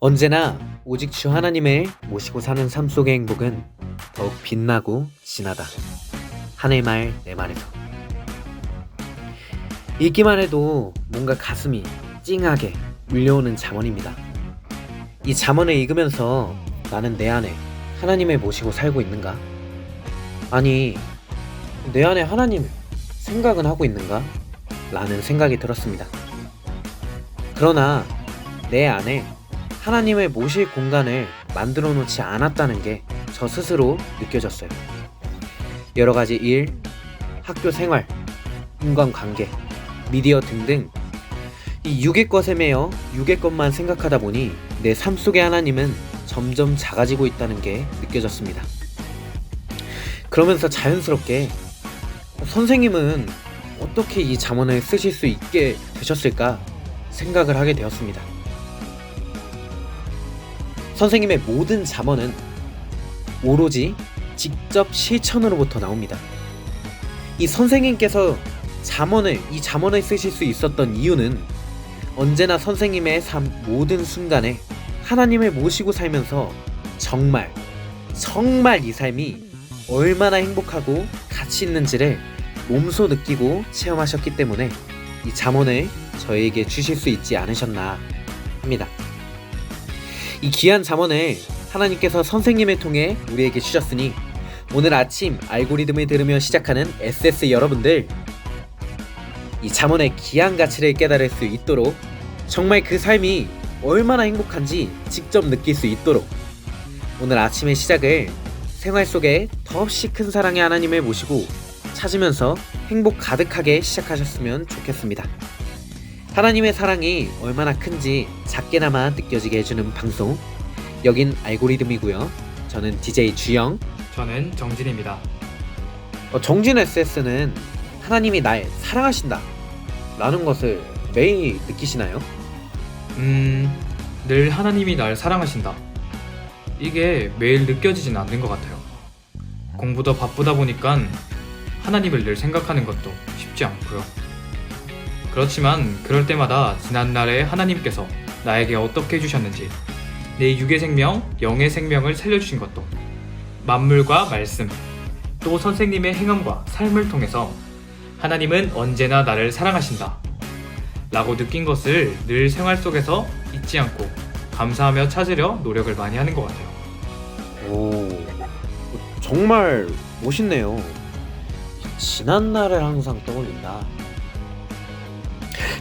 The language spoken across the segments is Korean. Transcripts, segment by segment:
언제나 오직 주 하나님을 모시고 사는 삶 속의 행복은 더욱 빛나고 진하다. 하늘 말 내 말에서. 읽기만 해도 뭔가 가슴이 찡하게 밀려오는 잠언입니다. 이 잠언을 읽으면서 나는 내 안에 하나님을 모시고 살고 있는가? 아니, 내 안에 하나님을 생각은 하고 있는가? 라는 생각이 들었습니다. 그러나 내 안에 하나님을 모실 공간을 만들어 놓지 않았다는 게 저 스스로 느껴졌어요. 여러 가지 일, 학교 생활, 인간관계, 미디어 등등 이 육의 것에 매여 육의 것만 생각하다 보니 내 삶 속의 하나님은 점점 작아지고 있다는 게 느껴졌습니다. 그러면서 자연스럽게 선생님은 어떻게 이 잠언을 쓰실 수 있게 되셨을까 생각을 하게 되었습니다. 선생님의 모든 잠언은 오로지 직접 실천으로부터 나옵니다. 이 선생님께서 이 잠언을 쓰실 수 있었던 이유는 언제나 선생님의 삶 모든 순간에 하나님을 모시고 살면서 정말 이 삶이 얼마나 행복하고 가치 있는지를 몸소 느끼고 체험하셨기 때문에 이 잠언을 저에게 주실 수 있지 않으셨나 합니다. 이 귀한 잠언을 하나님께서 선생님을 통해 우리에게 주셨으니 오늘 아침 알고리즘을 들으며 시작하는 SS 여러분들, 이 잠언의 귀한 가치를 깨달을 수 있도록, 정말 그 삶이 얼마나 행복한지 직접 느낄 수 있도록 오늘 아침의 시작을 생활 속에 더없이 큰 사랑의 하나님을 모시고 찾으면서 행복 가득하게 시작하셨으면 좋겠습니다. 하나님의 사랑이 얼마나 큰지 작게나마 느껴지게 해주는 방송, 여긴 알고리즘이고요. 저는 DJ 주영, 저는 정진입니다. 정진 SS는 하나님이 날 사랑하신다 라는 것을 매일 느끼시나요? 늘 하나님이 날 사랑하신다. 이게 매일 느껴지진 않는 것 같아요. 공부도 바쁘다 보니까 하나님을 늘 생각하는 것도 쉽지 않고요. 그렇지만 그럴 때마다 지난날에 하나님께서 나에게 어떻게 해주셨는지, 내 육의 생명, 영의 생명을 살려주신 것도, 만물과 말씀, 또 선생님의 행함과 삶을 통해서 하나님은 언제나 나를 사랑하신다 라고 느낀 것을 늘 생활 속에서 잊지 않고 감사하며 찾으려 노력을 많이 하는 것 같아요. 오, 정말 멋있네요. 지난날을 항상 떠올린다.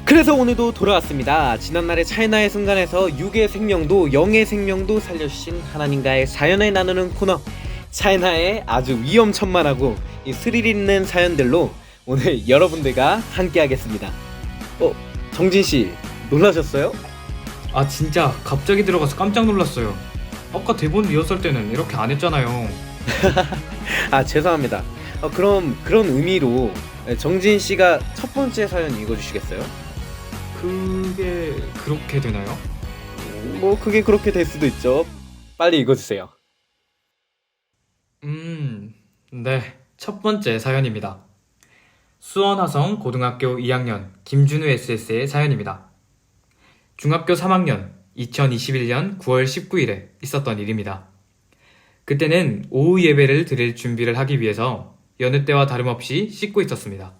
그래서 오늘도 돌아왔습니다. 지난날의 차이나의 순간에서 육의 생명도 영의 생명도 살려주신 하나님과의 사연을 나누는 코너, 차이나의 아주 위험천만하고 이 스릴 있는 사연들로 오늘 여러분들과 함께 하겠습니다. 정진씨 놀라셨어요? 아, 진짜 갑자기 들어가서 깜짝 놀랐어요. 아까 대본 리허설 때는 이렇게 안 했잖아요. 아, 죄송합니다. 그럼 그런 의미로 정진씨가 첫 번째 사연 읽어주시겠어요? 그게 그렇게 되나요? 그게 그렇게 될 수도 있죠. 빨리 읽어주세요. 네. 첫 번째 사연입니다. 수원화성 고등학교 2학년 김준우 SS의 사연입니다. 중학교 3학년 2021년 9월 19일에 있었던 일입니다. 그때는 오후 예배를 드릴 준비를 하기 위해서 여느 때와 다름없이 씻고 있었습니다.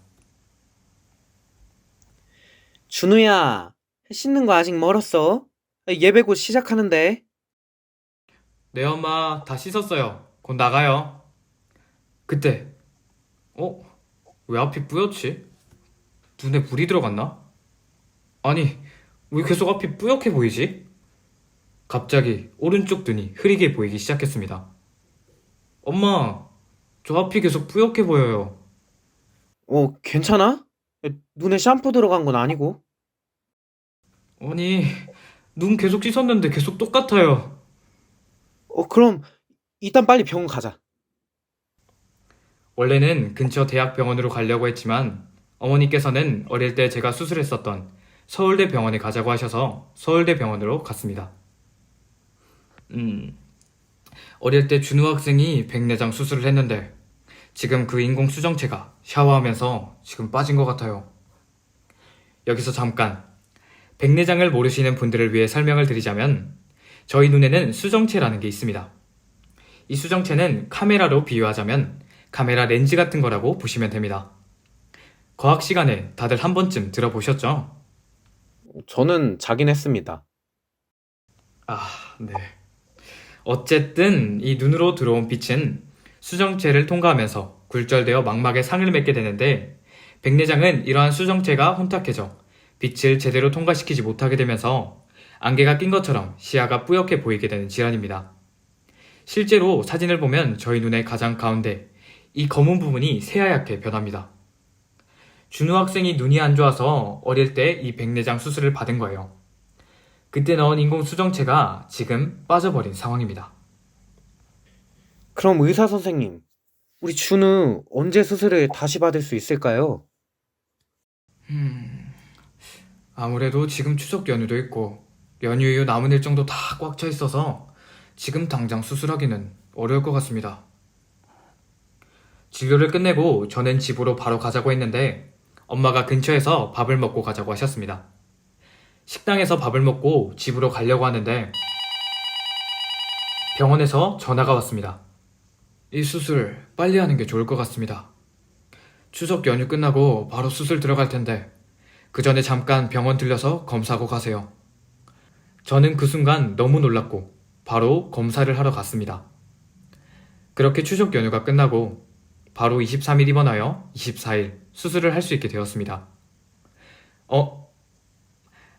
준우야, 씻는 거 아직 멀었어? 예배 곧 시작하는데. 네, 엄마, 다 씻었어요. 곧 나가요. 그때 왜 앞이 뿌옇지? 눈에 물이 들어갔나? 아니, 왜 계속 앞이 뿌옇게 보이지? 갑자기 오른쪽 눈이 흐리게 보이기 시작했습니다. 엄마, 저 앞이 계속 뿌옇게 보여요. 괜찮아? 눈에 샴푸 들어간 건 아니고. 아니, 눈 계속 씻었는데 계속 똑같아요. 그럼 일단 빨리 병원 가자. 원래는 근처 대학병원으로 가려고 했지만 어머니께서는 어릴 때 제가 수술했었던 서울대 병원에 가자고 하셔서 서울대 병원으로 갔습니다. 어릴 때 준우 학생이 백내장 수술을 했는데 지금 그 인공수정체가 샤워하면서 지금 빠진 것 같아요. 여기서 잠깐 백내장을 모르시는 분들을 위해 설명을 드리자면 저희 눈에는 수정체라는 게 있습니다. 이 수정체는 카메라로 비유하자면 카메라 렌즈 같은 거라고 보시면 됩니다. 과학 시간에 다들 한 번쯤 들어보셨죠? 저는 자긴 했습니다. 아, 네. 어쨌든 이 눈으로 들어온 빛은 수정체를 통과하면서 굴절되어 망막에 상을 맺게 되는데 백내장은 이러한 수정체가 혼탁해져 빛을 제대로 통과시키지 못하게 되면서 안개가 낀 것처럼 시야가 뿌옇게 보이게 되는 질환입니다. 실제로 사진을 보면 저희 눈의 가장 가운데 이 검은 부분이 새하얗게 변합니다. 준우 학생이 눈이 안 좋아서 어릴 때 이 백내장 수술을 받은 거예요. 그때 넣은 인공 수정체가 지금 빠져버린 상황입니다. 그럼 의사 선생님, 우리 준우 언제 수술을 다시 받을 수 있을까요? 아무래도 지금 추석 연휴도 있고 연휴 이후 남은 일정도 다 꽉 차 있어서 지금 당장 수술하기는 어려울 것 같습니다. 진료를 끝내고 저는 집으로 바로 가자고 했는데 엄마가 근처에서 밥을 먹고 가자고 하셨습니다. 식당에서 밥을 먹고 집으로 가려고 하는데 병원에서 전화가 왔습니다. 이 수술 빨리 하는 게 좋을 것 같습니다. 추석 연휴 끝나고 바로 수술 들어갈 텐데 그 전에 잠깐 병원 들려서 검사하고 가세요. 저는 그 순간 너무 놀랐고 바로 검사를 하러 갔습니다. 그렇게 추석 연휴가 끝나고 바로 23일 입원하여 24일 수술을 할 수 있게 되었습니다.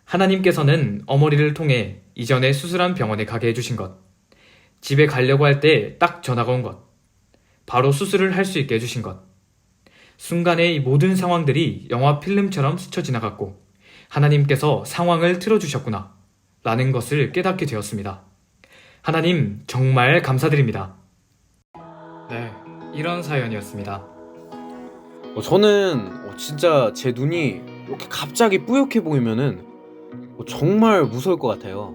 하나님께서는 어머니를 통해 이전에 수술한 병원에 가게 해주신 것, 집에 가려고 할 때 딱 전화가 온 것, 바로 수술을 할 수 있게 해주신 것, 순간에 이 모든 상황들이 영화 필름처럼 스쳐 지나갔고 하나님께서 상황을 틀어주셨구나 라는 것을 깨닫게 되었습니다. 하나님 정말 감사드립니다. 네, 이런 사연이었습니다. 저는 진짜 제 눈이 이렇게 갑자기 뿌옇게 보이면은 정말 무서울 것 같아요.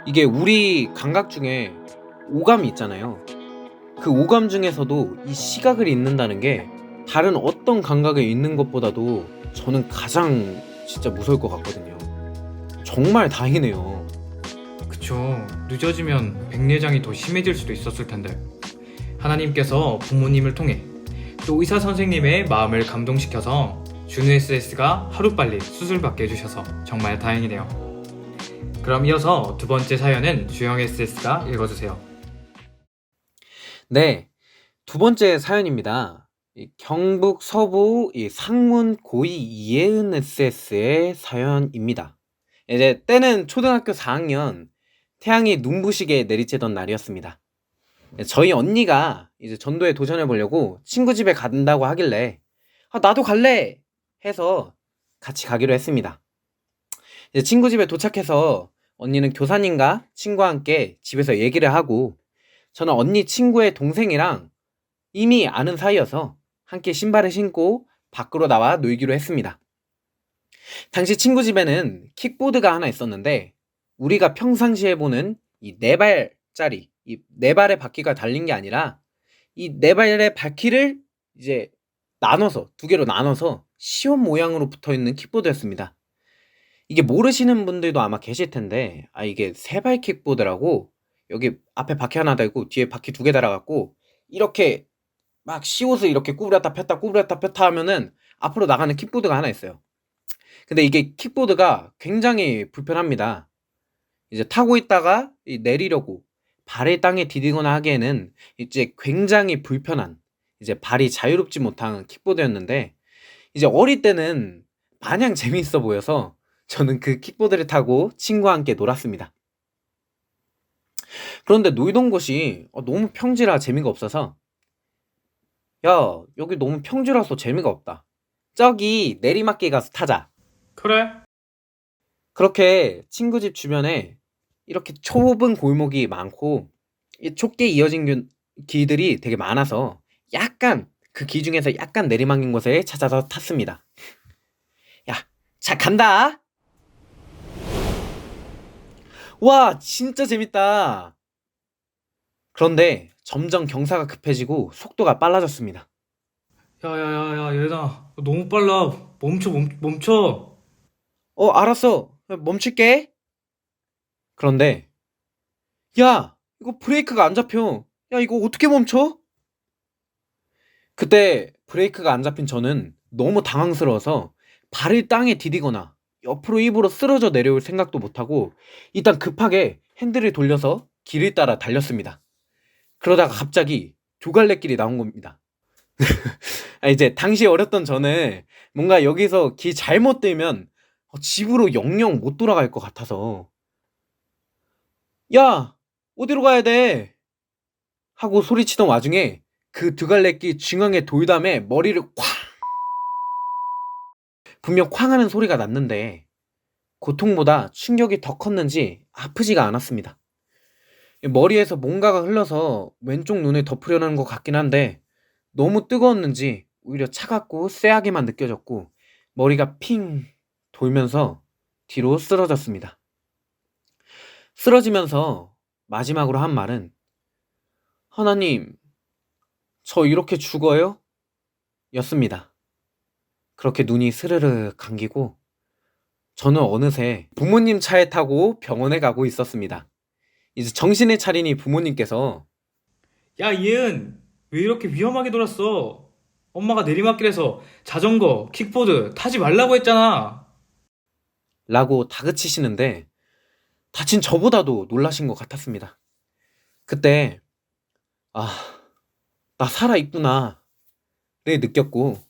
이게 우리 감각 중에 오감이 있잖아요. 그 오감 중에서도 이 시각을 잊는다는 게 다른 어떤 감각을 잊는 것보다도 저는 가장 진짜 무서울 것 같거든요. 정말 다행이네요. 그쵸, 늦어지면 백내장이 더 심해질 수도 있었을 텐데 하나님께서 부모님을 통해 또 의사 선생님의 마음을 감동시켜서 준우 SS가 하루빨리 수술받게 해주셔서 정말 다행이네요. 그럼 이어서 두 번째 사연은 주영 SS가 읽어주세요. 네, 두 번째 사연입니다. 경북 서부 상문 고이 이예은 SS의 사연입니다. 이제 때는 초등학교 4학년, 태양이 눈부시게 내리쬐던 날이었습니다. 저희 언니가 이제 전도에 도전해 보려고 친구 집에 간다고 하길래 나도 갈래 해서 같이 가기로 했습니다. 이제 친구 집에 도착해서 언니는 교사님과 친구와 함께 집에서 얘기를 하고 저는 언니 친구의 동생이랑 이미 아는 사이여서 함께 신발을 신고 밖으로 나와 놀기로 했습니다. 당시 친구 집에는 킥보드가 하나 있었는데 우리가 평상시에 보는 이 4발짜리 이 4발의 바퀴가 달린 게 아니라 이 4발의 바퀴를 이제 나눠서 2개로 나눠서 시옷 모양으로 붙어있는 킥보드였습니다. 이게 모르시는 분들도 아마 계실 텐데 이게 3발 킥보드라고 여기 앞에 바퀴 하나 달고 뒤에 바퀴 2개 달아갖고 이렇게 막 시옷을 이렇게 구부렸다 폈다 구부렸다 폈다 하면은 앞으로 나가는 킥보드가 하나 있어요. 근데 이게 킥보드가 굉장히 불편합니다. 이제 타고 있다가 내리려고 발을 땅에 디디거나 하기에는 이제 굉장히 불편한 이제 발이 자유롭지 못한 킥보드였는데 이제 어릴 때는 마냥 재미있어 보여서 저는 그 킥보드를 타고 친구와 함께 놀았습니다. 그런데 놀던 곳이 너무 평지라 재미가 없어서 야, 여기 너무 평지라서 재미가 없다. 저기 내리막길 가서 타자. 그래? 그렇게 친구 집 주변에 이렇게 좁은 골목이 많고 좁게 이어진 길들이 되게 많아서 약간 그 길 중에서 약간 내리막인 곳에 찾아서 탔습니다. 야, 자 간다. 와, 진짜 재밌다. 그런데 점점 경사가 급해지고 속도가 빨라졌습니다. 야야야야 얘들아 너무 빨라. 멈춰. 알았어. 멈출게. 그런데 야, 이거 브레이크가 안 잡혀. 야, 이거 어떻게 멈춰? 그때 브레이크가 안 잡힌 저는 너무 당황스러워서 발을 땅에 디디거나 옆으로 입으로 쓰러져 내려올 생각도 못하고 일단 급하게 핸들을 돌려서 길을 따라 달렸습니다. 그러다가 갑자기 두 갈래 길이 나온 겁니다. 이제 당시 어렸던 저는 뭔가 여기서 길 잘못 들면 집으로 영영 못 돌아갈 것 같아서 야, 어디로 가야 돼? 하고 소리치던 와중에 그 두 갈래 길 중앙에 돌담에 머리를 쾅! 분명 쾅 하는 소리가 났는데 고통보다 충격이 더 컸는지 아프지가 않았습니다. 머리에서 뭔가가 흘러서 왼쪽 눈을 덮으려는 것 같긴 한데 너무 뜨거웠는지 오히려 차갑고 쎄하게만 느껴졌고 머리가 핑 돌면서 뒤로 쓰러졌습니다. 쓰러지면서 마지막으로 한 말은 하나님, 저 이렇게 죽어요? 였습니다. 그렇게 눈이 스르르 감기고 저는 어느새 부모님 차에 타고 병원에 가고 있었습니다. 이제 정신을 차리니 부모님께서 야, 이은, 왜 이렇게 위험하게 돌았어? 엄마가 내리막길에서 자전거, 킥보드 타지 말라고 했잖아. 라고 다그치시는데 다친 저보다도 놀라신 것 같았습니다. 그때 나 살아있구나 를 느꼈고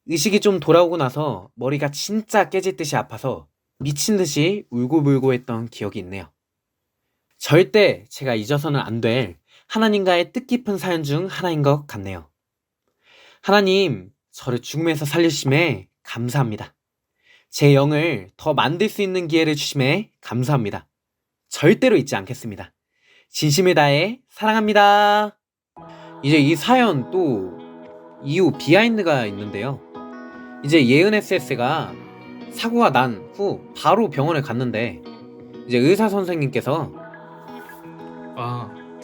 의식이 좀 돌아오고 나서 머리가 진짜 깨질 듯이 아파서 미친 듯이 울고불고 했던 기억이 있네요. 절대 제가 잊어서는 안 될 하나님과의 뜻깊은 사연 중 하나인 것 같네요. 하나님, 저를 죽음에서 살리심에 감사합니다. 제 영을 더 만들 수 있는 기회를 주심에 감사합니다. 절대로 잊지 않겠습니다. 진심을 다해 사랑합니다. 이제 이 사연 또 이후 비하인드가 있는데요. 이제 예은 SS가 사고가 난 후 바로 병원에 갔는데 이제 의사 선생님께서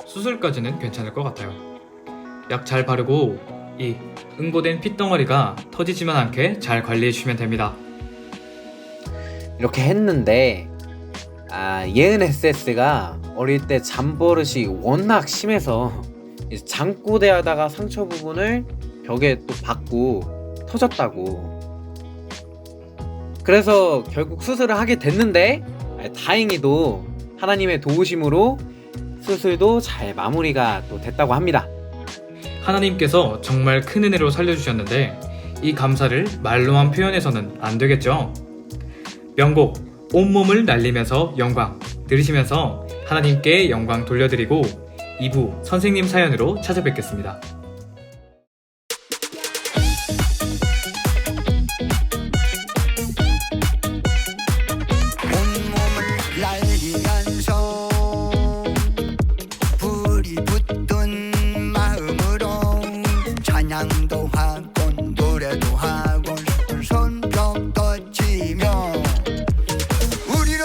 수술까지는 괜찮을 것 같아요. 약 잘 바르고 이 응고된 핏덩어리가 터지지만 않게 잘 관리해 주시면 됩니다. 이렇게 했는데 예은 SS가 어릴 때 잠버릇이 워낙 심해서 이제 잠꼬대 하다가 상처 부분을 벽에 또 박고 터졌다고. 그래서 결국 수술을 하게 됐는데 다행히도 하나님의 도우심으로 수술도 잘 마무리가 또 됐다고 합니다. 하나님께서 정말 큰 은혜로 살려주셨는데 이 감사를 말로만 표현해서는 안 되겠죠? 명곡 온몸을 날리면서 영광 들으시면서 하나님께 영광 돌려드리고 2부 선생님 사연으로 찾아뵙겠습니다. 온몸을 날리면서 불이 붙은 마음으로 찬양도 하고 노래도 하고 손뼉도 치며 우리는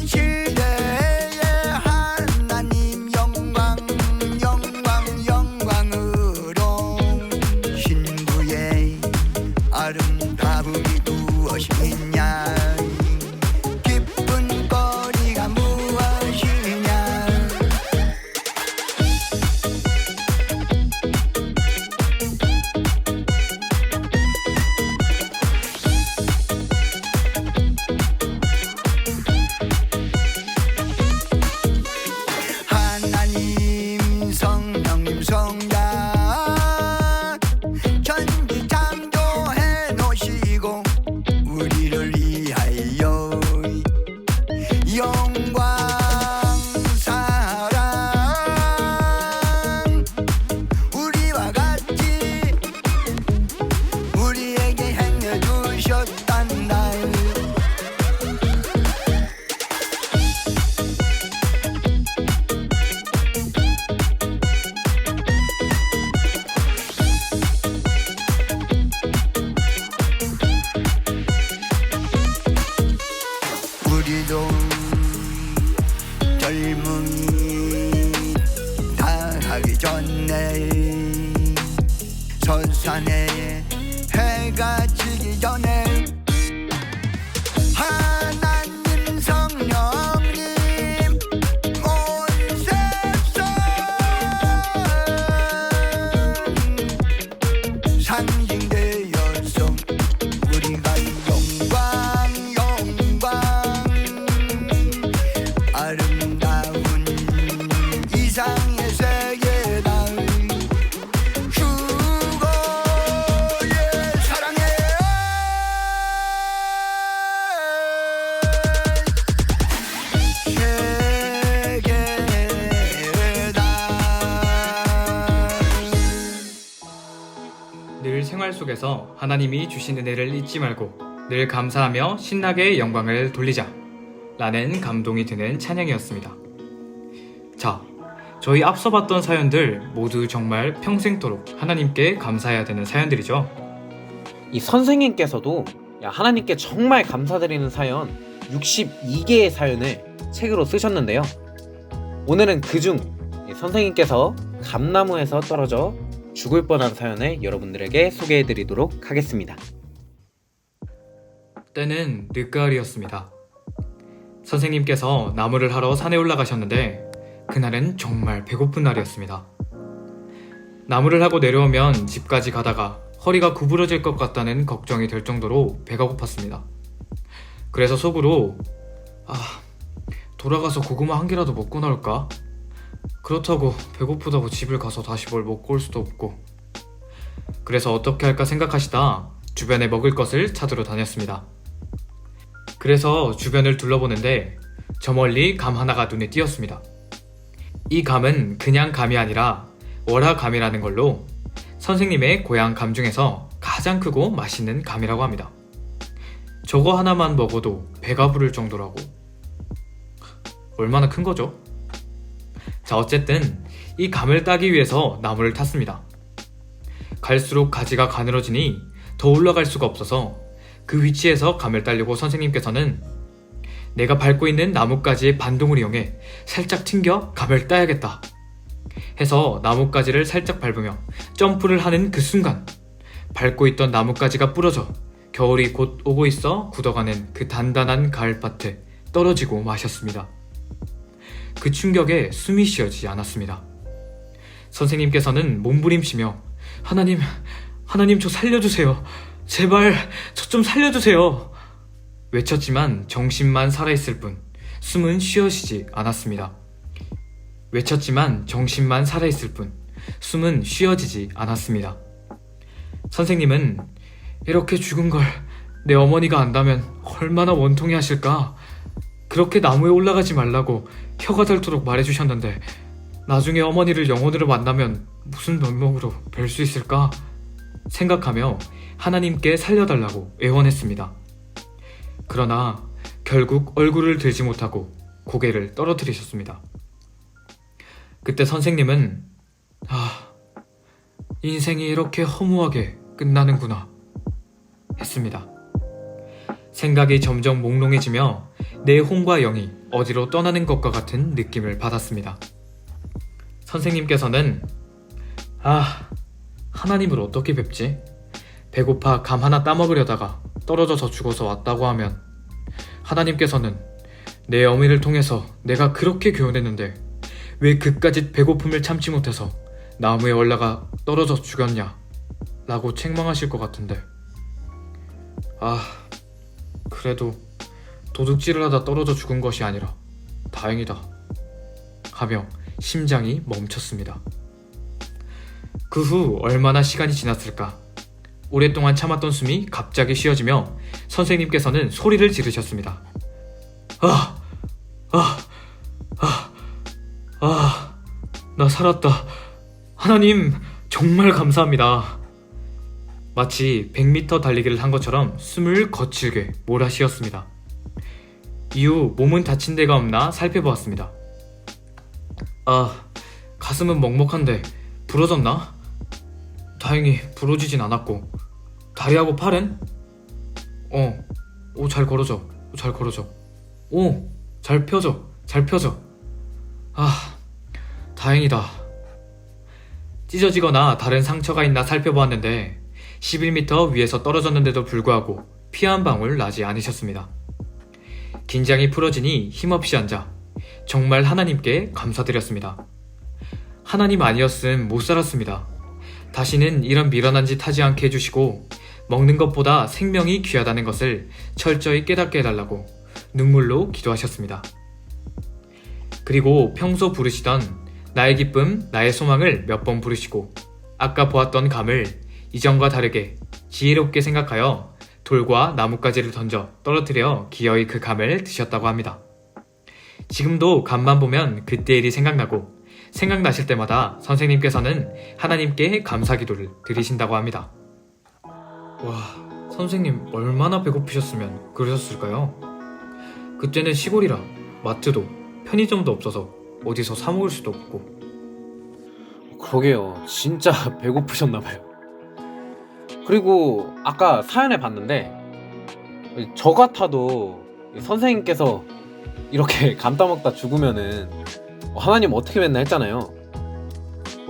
시대의 하나님 영광 영광 영광으로 신부의 아름다움이 무엇이냐 기쁜 거리가 무엇이냐 하나님 성령님 성자 천지 창조해 놓으시고 우리를 속에서 하나님이 주신 은혜를 잊지 말고 늘 감사하며 신나게 영광을 돌리자 라는 감동이 드는 찬양이었습니다. 자, 저희 앞서 봤던 사연들 모두 정말 평생토록 하나님께 감사해야 되는 사연들이죠. 이 선생님께서도 하나님께 정말 감사드리는 사연 62개의 사연을 책으로 쓰셨는데요. 오늘은 그중 선생님께서 감나무에서 떨어져 죽을 뻔한 사연을 여러분들에게 소개해드리도록 하겠습니다. 때는 늦가을이었습니다. 선생님께서 나무를 하러 산에 올라가셨는데 그날은 정말 배고픈 날이었습니다. 나무를 하고 내려오면 집까지 가다가 허리가 구부러질 것 같다는 걱정이 될 정도로 배가 고팠습니다. 그래서 속으로 돌아가서 고구마 한 개라도 먹고 나올까? 그렇다고 배고프다고 집을 가서 다시 뭘 먹고 올 수도 없고. 그래서 어떻게 할까 생각하시다 주변에 먹을 것을 찾으러 다녔습니다. 그래서 주변을 둘러보는데 저 멀리 감 하나가 눈에 띄었습니다. 이 감은 그냥 감이 아니라 월화감이라는 걸로 선생님의 고향 감 중에서 가장 크고 맛있는 감이라고 합니다. 저거 하나만 먹어도 배가 부를 정도라고. 얼마나 큰 거죠? 자, 어쨌든 이 감을 따기 위해서 나무를 탔습니다. 갈수록 가지가 가늘어지니 더 올라갈 수가 없어서 그 위치에서 감을 따려고 선생님께서는 내가 밟고 있는 나뭇가지의 반동을 이용해 살짝 튕겨 감을 따야겠다 해서 나뭇가지를 살짝 밟으며 점프를 하는 그 순간 밟고 있던 나뭇가지가 부러져 겨울이 곧 오고 있어 굳어가는 그 단단한 가을밭에 떨어지고 마셨습니다. 그 충격에 숨이 쉬어지지 않았습니다. 선생님께서는 몸부림치며 하나님 저 살려주세요. 제발 저 좀 살려주세요. 외쳤지만 정신만 살아있을 뿐 숨은 쉬어지지 않았습니다. 선생님은 이렇게 죽은 걸 내 어머니가 안다면 얼마나 원통해 하실까? 그렇게 나무에 올라가지 말라고 혀가 닳도록 말해주셨는데 나중에 어머니를 영혼으로 만나면 무슨 면목으로 뵐 수 있을까? 생각하며 하나님께 살려달라고 애원했습니다. 그러나 결국 얼굴을 들지 못하고 고개를 떨어뜨리셨습니다. 그때 선생님은 인생이 이렇게 허무하게 끝나는구나 했습니다. 생각이 점점 몽롱해지며 내 혼과 영이 어디로 떠나는 것과 같은 느낌을 받았습니다. 선생님께서는 하나님을 어떻게 뵙지? 배고파 감 하나 따먹으려다가 떨어져서 죽어서 왔다고 하면 하나님께서는 내 어미를 통해서 내가 그렇게 교훈했는데 왜 그까짓 배고픔을 참지 못해서 나무에 올라가 떨어져 죽였냐 라고 책망하실 것 같은데 그래도 도둑질을 하다 떨어져 죽은 것이 아니라 다행이다 하며 심장이 멈췄습니다. 그 후 얼마나 시간이 지났을까? 오랫동안 참았던 숨이 갑자기 쉬어지며 선생님께서는 소리를 지르셨습니다. 나 살았다. 하나님 정말 감사합니다. 마치 100m 달리기를 한 것처럼 숨을 거칠게 몰아쉬었습니다. 이후 몸은 다친 데가 없나 살펴보았습니다. 가슴은 먹먹한데 부러졌나? 다행히 부러지진 않았고 다리하고 팔은? 잘 걸어져. 잘 펴져. 다행이다. 찢어지거나 다른 상처가 있나 살펴보았는데 11m 위에서 떨어졌는데도 불구하고 피 한 방울 나지 않으셨습니다. 긴장이 풀어지니 힘없이 앉아 정말 하나님께 감사드렸습니다. 하나님 아니었음 못 살았습니다. 다시는 이런 미련한 짓 하지 않게 해주시고 먹는 것보다 생명이 귀하다는 것을 철저히 깨닫게 해달라고 눈물로 기도하셨습니다. 그리고 평소 부르시던 나의 기쁨, 나의 소망을 몇 번 부르시고 아까 보았던 감을 이전과 다르게 지혜롭게 생각하여 돌과 나뭇가지를 던져 떨어뜨려 기어이 그 감을 드셨다고 합니다. 지금도 감만 보면 그때 일이 생각나고 생각나실 때마다 선생님께서는 하나님께 감사 기도를 드리신다고 합니다. 와, 선생님 얼마나 배고프셨으면 그러셨을까요? 그때는 시골이라 마트도 편의점도 없어서 어디서 사 먹을 수도 없고. 그러게요. 진짜 배고프셨나봐요. 그리고 아까 사연에 봤는데 저 같아도 선생님께서 이렇게 감따 먹다 죽으면은 하나님 어떻게 맨날 했잖아요.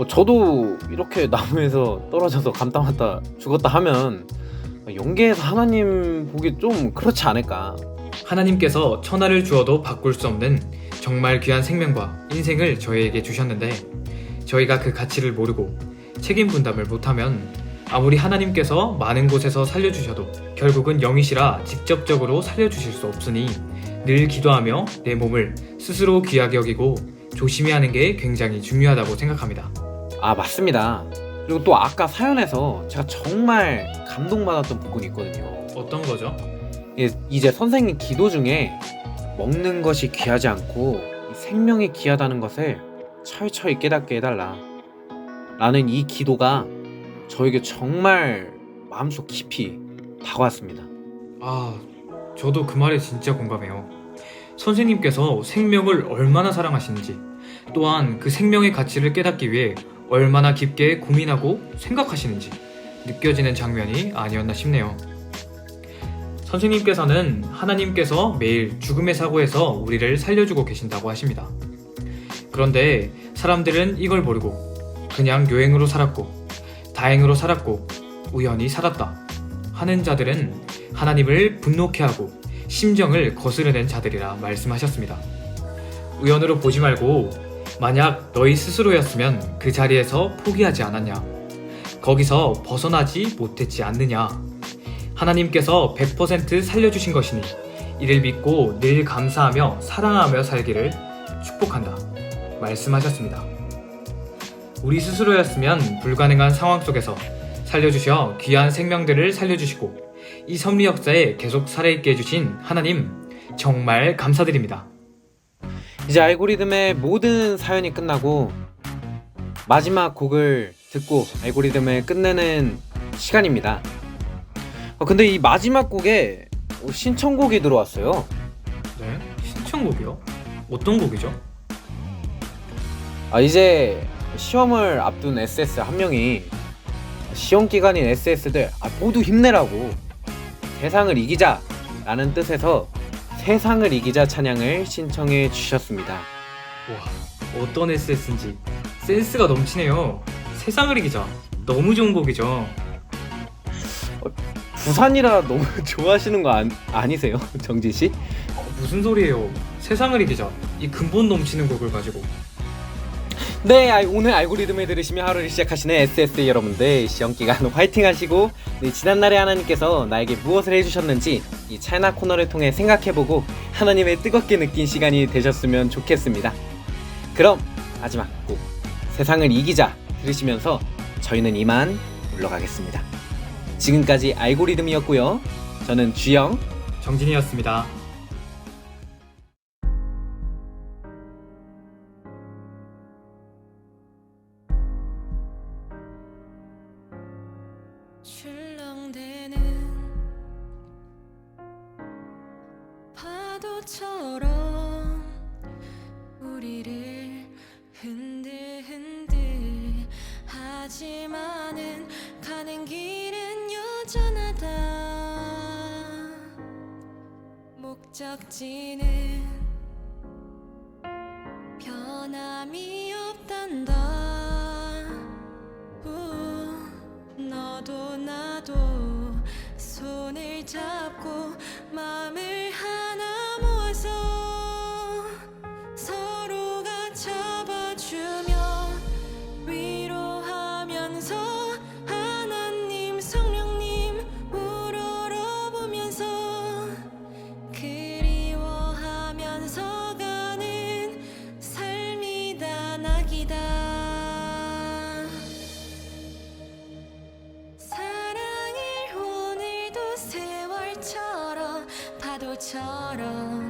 저도 이렇게 나무에서 떨어져서 감따 먹다 죽었다 하면 영계에서 하나님 보기 좀 그렇지 않을까. 하나님께서 천하를 주어도 바꿀 수 없는 정말 귀한 생명과 인생을 저희에게 주셨는데, 저희가 그 가치를 모르고 책임 분담을 못하면 아무리 하나님께서 많은 곳에서 살려주셔도 결국은 영이시라 직접적으로 살려주실 수 없으니 늘 기도하며 내 몸을 스스로 귀하게 여기고 조심히 하는 게 굉장히 중요하다고 생각합니다. 맞습니다. 그리고 또 아까 사연에서 제가 정말 감동받았던 부분이 있거든요. 어떤 거죠? 이제 선생님 기도 중에 먹는 것이 귀하지 않고 생명이 귀하다는 것을 철저히 깨닫게 해달라 라는 이 기도가 저에게 정말 마음속 깊이 다가왔습니다. 저도 그 말에 진짜 공감해요. 선생님께서 생명을 얼마나 사랑하시는지, 또한 그 생명의 가치를 깨닫기 위해 얼마나 깊게 고민하고 생각하시는지 느껴지는 장면이 아니었나 싶네요. 선생님께서는 하나님께서 매일 죽음의 사고에서 우리를 살려주고 계신다고 하십니다. 그런데 사람들은 이걸 모르고 그냥 요행으로 살았고 다행으로 살았고 우연히 살았다 하는 자들은 하나님을 분노케 하고 심정을 거스르는 자들이라 말씀하셨습니다. 우연으로 보지 말고 만약 너희 스스로였으면 그 자리에서 포기하지 않았냐? 거기서 벗어나지 못했지 않느냐? 하나님께서 100% 살려주신 것이니 이를 믿고 늘 감사하며 사랑하며 살기를 축복한다 말씀하셨습니다. 우리 스스로였으면 불가능한 상황 속에서 살려주셔 귀한 생명들을 살려주시고 이 섭리 역사에 계속 살아있게 해주신 하나님 정말 감사드립니다. 이제 알고리즘의 모든 사연이 끝나고 마지막 곡을 듣고 알고리즘을 끝내는 시간입니다. 근데 이 마지막 곡에 신청곡이 들어왔어요. 네? 신청곡이요? 어떤 곡이죠? 이제 시험을 앞둔 SS 한 명이 시험 기간인 SS들 모두 힘내라고 세상을 이기자 라는 뜻에서 세상을 이기자 찬양을 신청해 주셨습니다. 와, 어떤 SS인지 센스가 넘치네요. 세상을 이기자. 너무 좋은 곡이죠. 부산이라 너무 좋아하시는 거 아니세요? 정진씨? 무슨 소리예요. 세상을 이기자. 이 근본 넘치는 곡을 가지고. 네, 오늘 알고리즘을 들으시며 하루를 시작하시는 SS 여러분들 시험기간 화이팅 하시고 지난날에 하나님께서 나에게 무엇을 해주셨는지 이 찰나 코너를 통해 생각해보고 하나님의 뜨겁게 느낀 시간이 되셨으면 좋겠습니다. 그럼 마지막 곡 세상을 이기자 들으시면서 저희는 이만 물러가겠습니다. 지금까지 알고리즘이었고요. 저는 주영, 정진이었습니다. 출렁대는 파도처럼 우리를 흔들흔들 하지만은 가는 길은 여전하다. 목적지는 변함이 없단다. 너도 나도 손을 잡고 마음을 하나 모아서 서로가 잡아주며 위로하면서 하나님 성령님 우러러보면서 그리워하면서 가는 삶이다 낙이다. 사랑을 오늘도 세월처럼 파도처럼